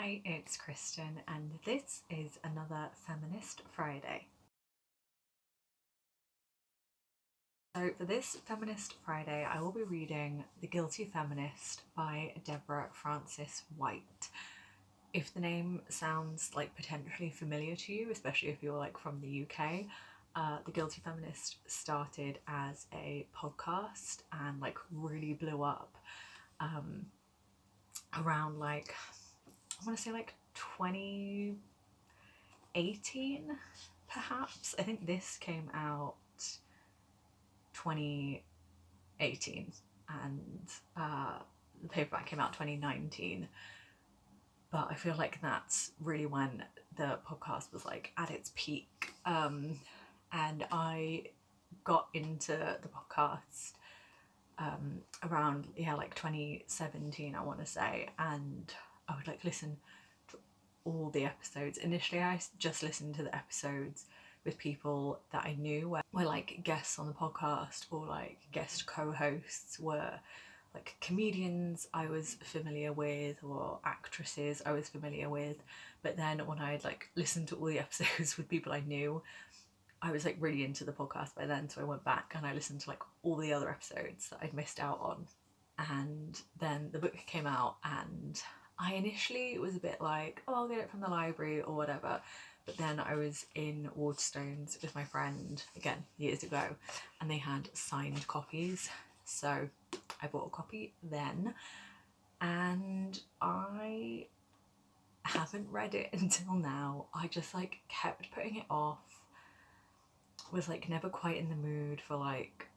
Hi, it's Kristen, and this is another Feminist Friday. So, for this Feminist Friday, I will be reading The Guilty Feminist by Deborah Frances White. If the name sounds like potentially familiar to you, especially if you're like from the UK, The Guilty Feminist started as a podcast and like really blew up around like, I want to say like 2018 perhaps. I think this came out 2018 and the paperback came out 2019, but I feel like that's really when the podcast was like at its peak, and I got into the podcast around like 2017, I want to say, and I would like listen to all the episodes. Initially I just listened to the episodes with people that I knew, were like guests on the podcast, or like guest co-hosts were like comedians I was familiar with or actresses I was familiar with. But then when I had like listened to all the episodes with people I knew, I was like really into the podcast by then, so I went back and I listened to like all the other episodes that I'd missed out on. And then the book came out, and I initially was a bit like, oh, I'll get it from the library or whatever. But then I was in Waterstones with my friend, again, years ago, and they had signed copies. So I bought a copy then, and I haven't read it until now. I just like kept putting it off, was like never quite in the mood for like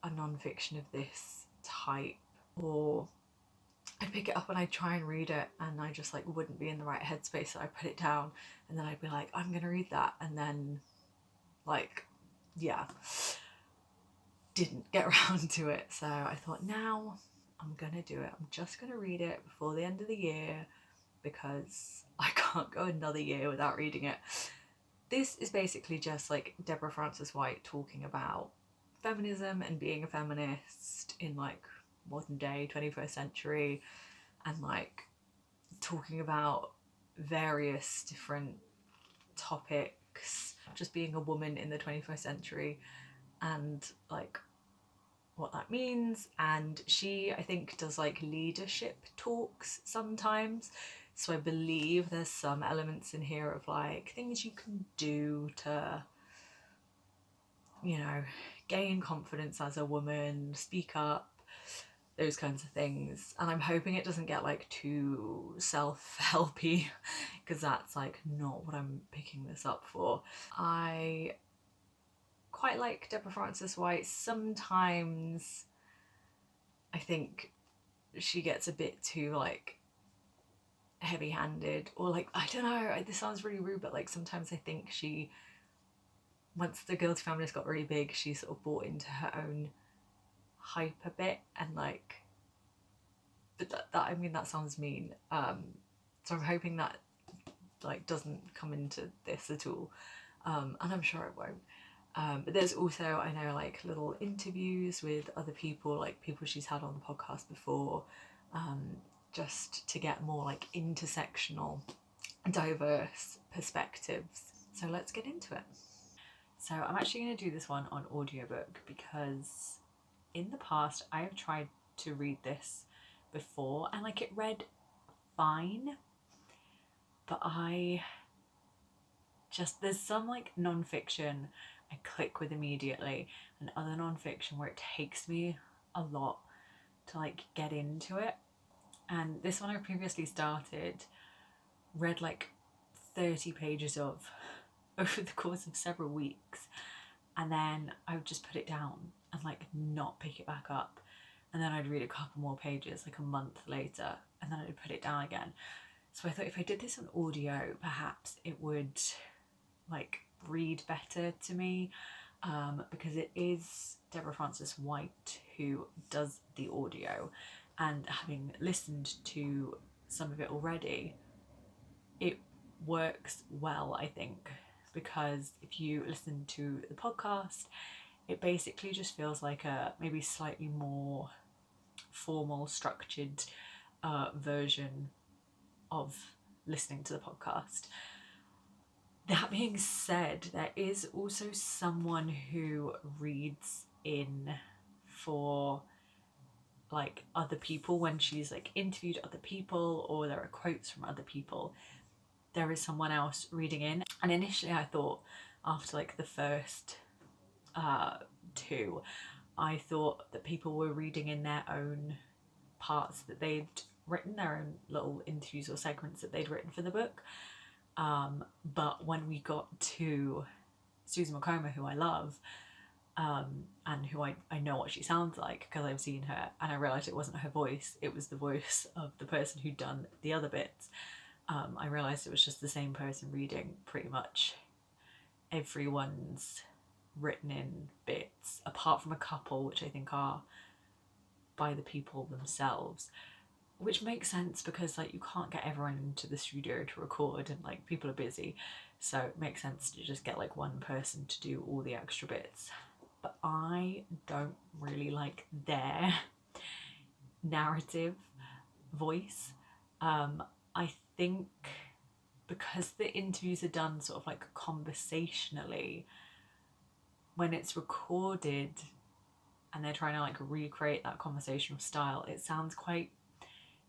a non-fiction of this type, or I'd pick it up and I'd try and read it and I just like wouldn't be in the right headspace, so I'd put it down and then I'd be like, I'm gonna read that, and then like, yeah, didn't get around to it. So I thought, now I'm gonna do it. I'm just gonna read it before the end of the year because I can't go another year without reading it. This is basically just like Deborah Frances White talking about feminism and being a feminist in like modern day 21st century, and like talking about various different topics, just being a woman in the 21st century and like what that means. And she, I think, does like leadership talks sometimes, so I believe there's some elements in here of like things you can do to, you know, gain confidence as a woman, speak up, those kinds of things. And I'm hoping it doesn't get like too self-helpy because that's like not what I'm picking this up for. I quite like Deborah Frances White. Sometimes I think she gets a bit too like heavy-handed, or like, I don't know, this sounds really rude, but like sometimes I think she, once the Guilty Feminist got really big, she sort of bought into her own hype a bit, and like, but that I mean, that sounds mean, so I'm hoping that like doesn't come into this at all, and I'm sure it won't. But there's also, I know, like little interviews with other people, like people she's had on the podcast before, just to get more like intersectional, diverse perspectives. So let's get into it. So I'm actually going to do this one on audiobook because in the past I have tried to read this before and like it read fine, but I just, there's some like non-fiction I click with immediately, and other non-fiction where it takes me a lot to like get into it. And this one I previously started, read like 30 pages of over the course of several weeks, and then I would just put it down and like not pick it back up, and then I'd read a couple more pages like a month later, and then I'd put it down again. So I thought if I did this on audio, perhaps it would like read better to me, because it is Deborah Frances White who does the audio, and having listened to some of it already, it works well, I think, because if you listen to the podcast, it basically just feels like a maybe slightly more formal, structured version of listening to the podcast. That being said, there is also someone who reads in for like other people when she's like interviewed other people, or there are quotes from other people. There is someone else reading in, and initially I thought, after like the first two, I thought that people were reading in their own parts that they'd written, their own little interviews or segments that they'd written for the book. But when we got to Susan McComber, who I love, and who I know what she sounds like because I've seen her, and I realised it wasn't her voice, it was the voice of the person who'd done the other bits. I realised it was just the same person reading pretty much everyone's written in bits, apart from a couple which I think are by the people themselves, which makes sense because like you can't get everyone into the studio to record, and like people are busy, so it makes sense to just get like one person to do all the extra bits. But I don't really like their narrative voice. I think because the interviews are done sort of like conversationally, when it's recorded and they're trying to like recreate that conversational style, it sounds quite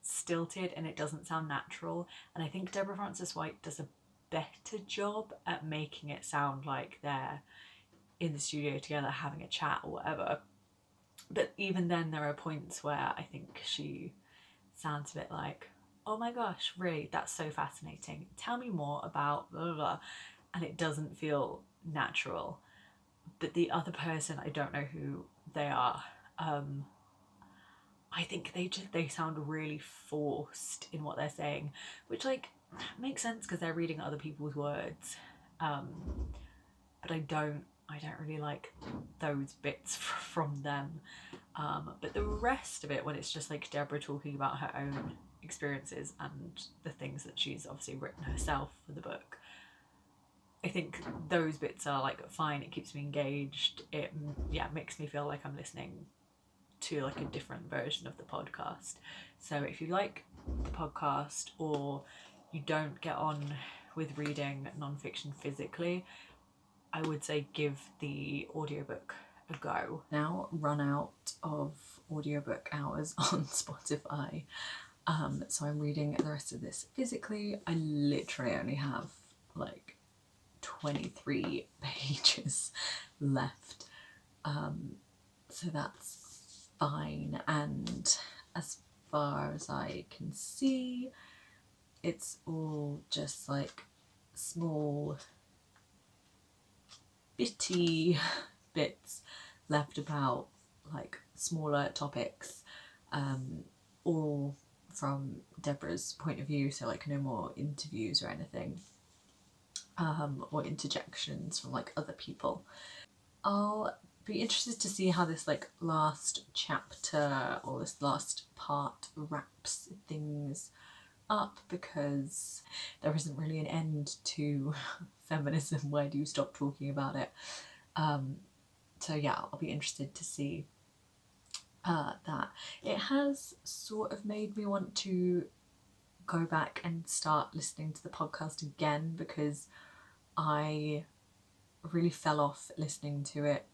stilted and it doesn't sound natural. And I think Deborah Frances-White does a better job at making it sound like they're in the studio together having a chat or whatever. But even then, there are points where I think she sounds a bit like, oh my gosh, really, that's so fascinating, tell me more about blah blah blah, and it doesn't feel natural. But the other person, I don't know who they are. I think they sound really forced in what they're saying, which like makes sense because they're reading other people's words. But I don't really like those bits from them. But the rest of it, when it's just like Deborah talking about her own experiences and the things that she's obviously written herself for the book, I think those bits are like fine. It keeps me engaged. It makes me feel like I'm listening to like a different version of the podcast. So if you like the podcast or you don't get on with reading non-fiction physically, I would say give the audiobook a go. Now run out of audiobook hours on Spotify, so I'm reading the rest of this physically. I literally only have like 23 pages left, so that's fine. And as far as I can see, it's all just like small bitty bits left about like smaller topics, all from Deborah's point of view, so like no more interviews or anything, or interjections from like other people. I'll be interested to see how this like last chapter or this last part wraps things up, because there isn't really an end to feminism. Where do you stop talking about it? So yeah, I'll be interested to see that. It has sort of made me want to go back and start listening to the podcast again, because I really fell off listening to it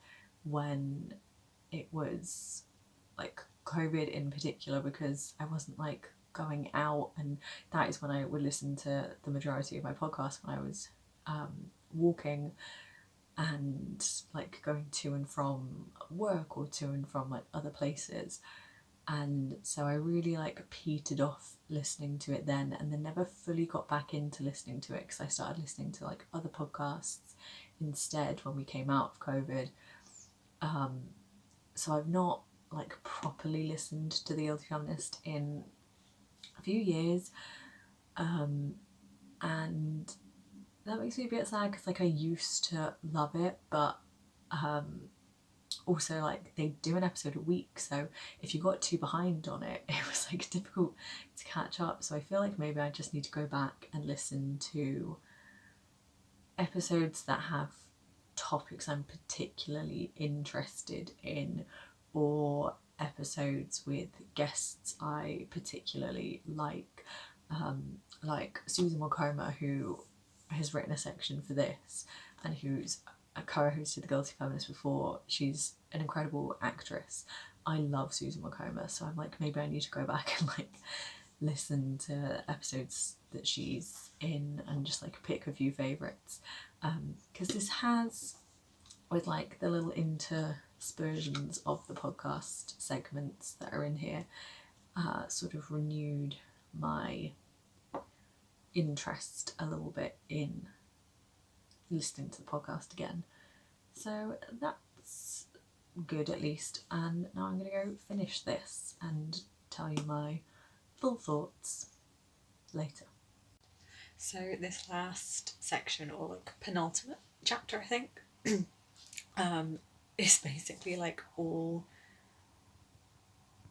when it was like COVID in particular, because I wasn't like going out, and that is when I would listen to the majority of my podcast, when I was walking and like going to and from work or to and from like other places. And so I really like petered off listening to it then, and then never fully got back into listening to it because I started listening to like other podcasts instead when we came out of COVID. So I've not like properly listened to The Guilty Feminist in a few years, and that makes me a bit sad because like I used to love it, but also like they do an episode a week, so if you got too behind on it, it was like difficult to catch up. So I feel like maybe I just need to go back and listen to episodes that have topics I'm particularly interested in, or episodes with guests I particularly like. like Susan Wokoma, who has written a section for this and who's a co-host of The Guilty Feminist before. She's an incredible actress. I love Susan Wokoma, so I'm like, maybe I need to go back and like listen to episodes that she's in and just like pick a few favourites, because this has, with like the little interspersions of the podcast segments that are in here, sort of renewed my interest a little bit in listening to the podcast again. So that's good at least, and now I'm going to go finish this and tell you my full thoughts later. So this last section, or like penultimate chapter, I think, is basically like all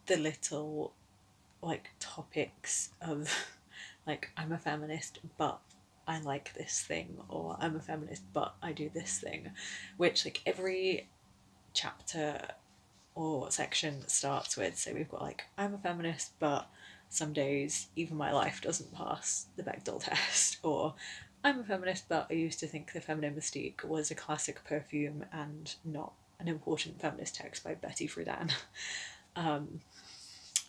the little like topics of like, I'm a feminist but I like this thing, or I'm a feminist but I do this thing, which like every chapter or section starts with. So we've got like, I'm a feminist but some days even my life doesn't pass the Bechdel test, or I'm a feminist but I used to think the feminine mystique was a classic perfume and not an important feminist text by Betty Friedan.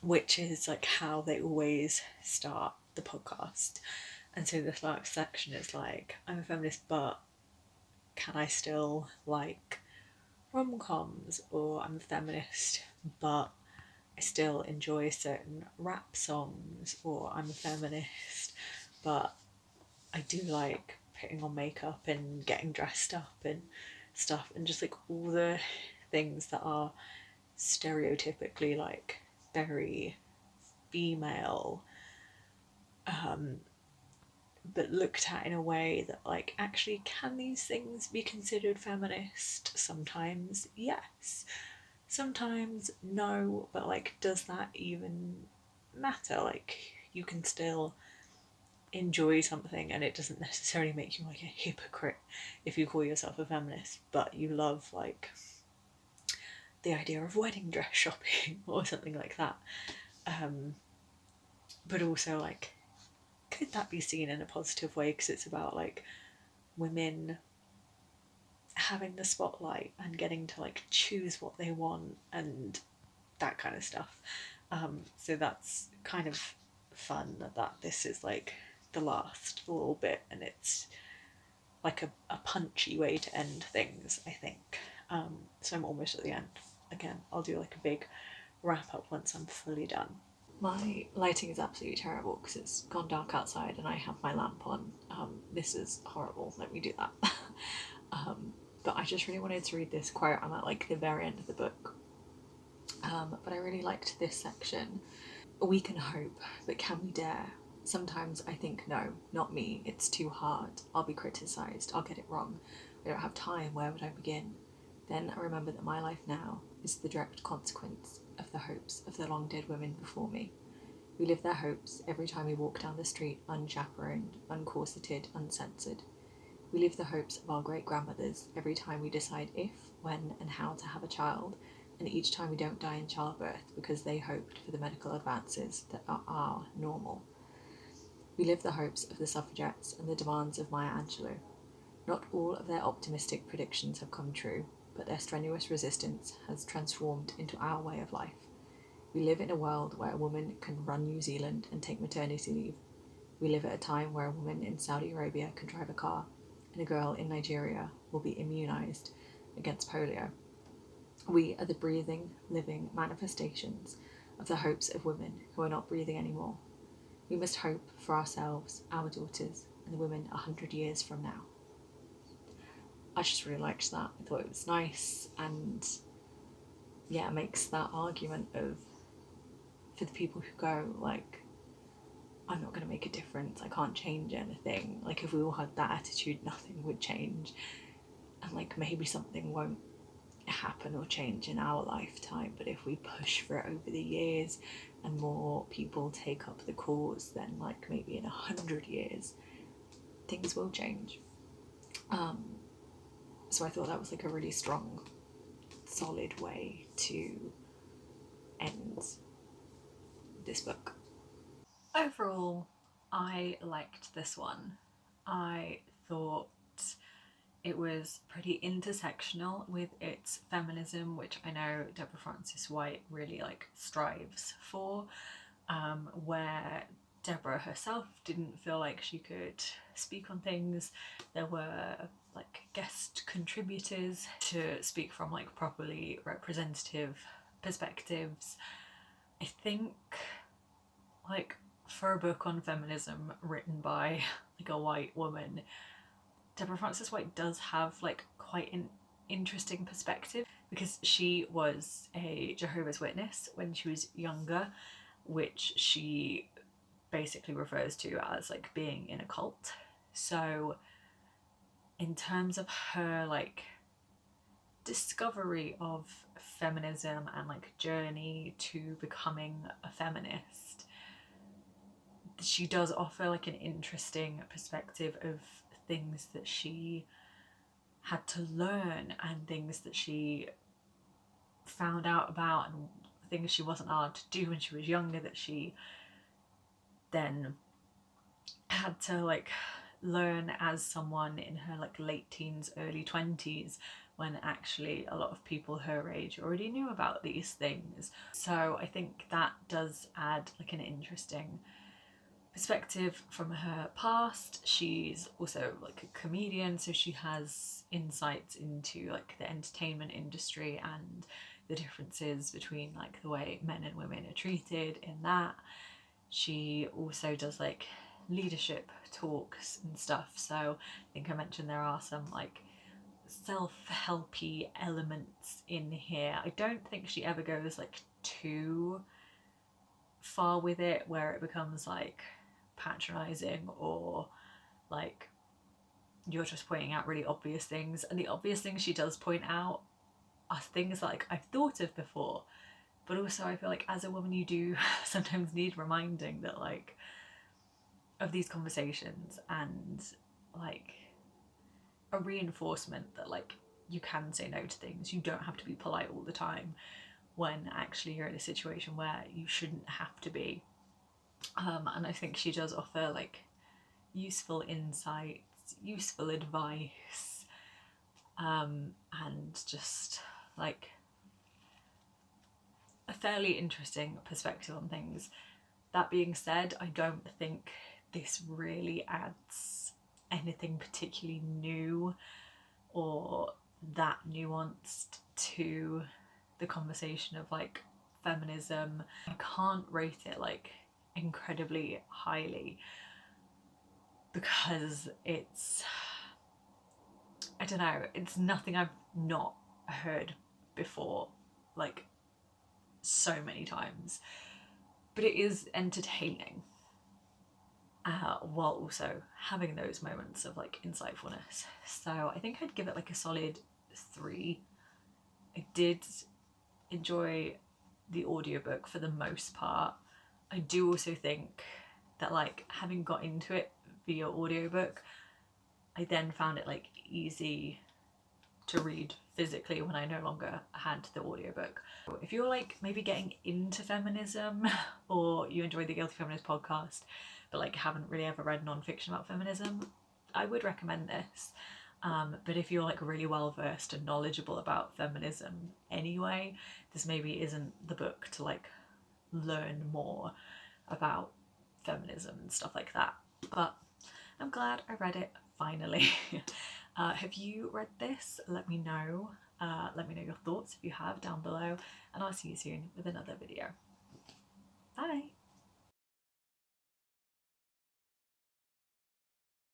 Which is like how they always start the podcast. And so this last section is like, I'm a feminist but can I still like rom-coms, or I'm a feminist but I still enjoy certain rap songs, or I'm a feminist but I do like putting on makeup and getting dressed up and stuff, and just like all the things that are stereotypically like very female, but looked at in a way that like, actually, can these things be considered feminist? Sometimes yes, sometimes no, but like, does that even matter? Like, you can still enjoy something and it doesn't necessarily make you like a hypocrite if you call yourself a feminist, but you love like the idea of wedding dress shopping or something like that. But also like, could that be seen in a positive way, because it's about like women having the spotlight and getting to like choose what they want and that kind of stuff. So that's kind of fun that this is like the last little bit, and it's like a punchy way to end things, I think. So I'm almost at the end. Again, I'll do like a big wrap up once I'm fully done. My lighting is absolutely terrible because it's gone dark outside and I have my lamp on. This is horrible, let me do that. But I just really wanted to read this quote. I'm at like the very end of the book. But I really liked this section. We can hope, but can we dare? Sometimes I think, no, not me, it's too hard. I'll be criticised, I'll get it wrong. I don't have time, where would I begin? Then I remember that my life now is the direct consequence of the hopes of the long dead women before me. We live their hopes every time we walk down the street, unchaperoned, uncorseted, uncensored. We live the hopes of our great-grandmothers every time we decide if, when, and how to have a child, and each time we don't die in childbirth because they hoped for the medical advances that are normal. We live the hopes of the suffragettes and the demands of Maya Angelou. Not all of their optimistic predictions have come true, but their strenuous resistance has transformed into our way of life. We live in a world where a woman can run New Zealand and take maternity leave. We live at a time where a woman in Saudi Arabia can drive a car, and a girl in Nigeria will be immunised against polio. We are the breathing, living manifestations of the hopes of women who are not breathing anymore. We must hope for ourselves, our daughters, and the women 100 years from now. I just really liked that. I thought it was nice, and yeah, it makes that argument of, for the people who go like, I'm not going to make a difference, I can't change anything. Like, if we all had that attitude, nothing would change. And like, maybe something won't happen or change in our lifetime, but if we push for it over the years and more people take up the cause, then like maybe in 100 years things will change. So I thought that was like a really strong, solid way to end this book. Overall, I liked this one. I thought it was pretty intersectional with its feminism, which I know Deborah Frances White really like strives for, where Deborah herself didn't feel like she could speak on things. There were like guest contributors to speak from like properly representative perspectives. I think like for a book on feminism written by like a white woman, Deborah Frances White does have like quite an interesting perspective, because she was a Jehovah's Witness when she was younger, which she basically refers to as like being in a cult. So in terms of her like discovery of feminism and like journey to becoming a feminist, she does offer like an interesting perspective of things that she had to learn and things that she found out about and things she wasn't allowed to do when she was younger that she then had to like learn as someone in her like late teens, early 20s, when actually a lot of people her age already knew about these things. So I think that does add like an interesting perspective from her past. She's also like a comedian, so she has insights into like the entertainment industry and the differences between like the way men and women are treated in that. She also does like leadership talks and stuff, so I think I mentioned there are some like self-helpy elements in here. I don't think she ever goes like too far with it where it becomes like patronizing or like you're just pointing out really obvious things, and the obvious things she does point out are things that like I've thought of before, but also I feel like as a woman you do sometimes need reminding that like of these conversations, and like a reinforcement that like you can say no to things, you don't have to be polite all the time when actually you're in a situation where you shouldn't have to be. And I think she does offer like useful insights, useful advice, and just like a fairly interesting perspective on things. That being said, I don't think this really adds anything particularly new or that nuanced to the conversation of like feminism. I can't rate it like incredibly highly because it's, I don't know, it's nothing I've not heard before like so many times, but it is entertaining while also having those moments of like insightfulness. So I think I'd give it like a solid 3. I did enjoy the audiobook for the most part. I do also think that like having got into it via audiobook, I then found it like easy to read physically when I no longer had the audiobook. If you're like maybe getting into feminism or you enjoy the Guilty Feminist podcast but like haven't really ever read non-fiction about feminism, I would recommend this. But if you're like really well versed and knowledgeable about feminism anyway, this maybe isn't the book to like learn more about feminism and stuff like that. But I'm glad I read it finally. Have you read this? Let me know. Let me know your thoughts if you have down below, and I'll see you soon with another video. Bye!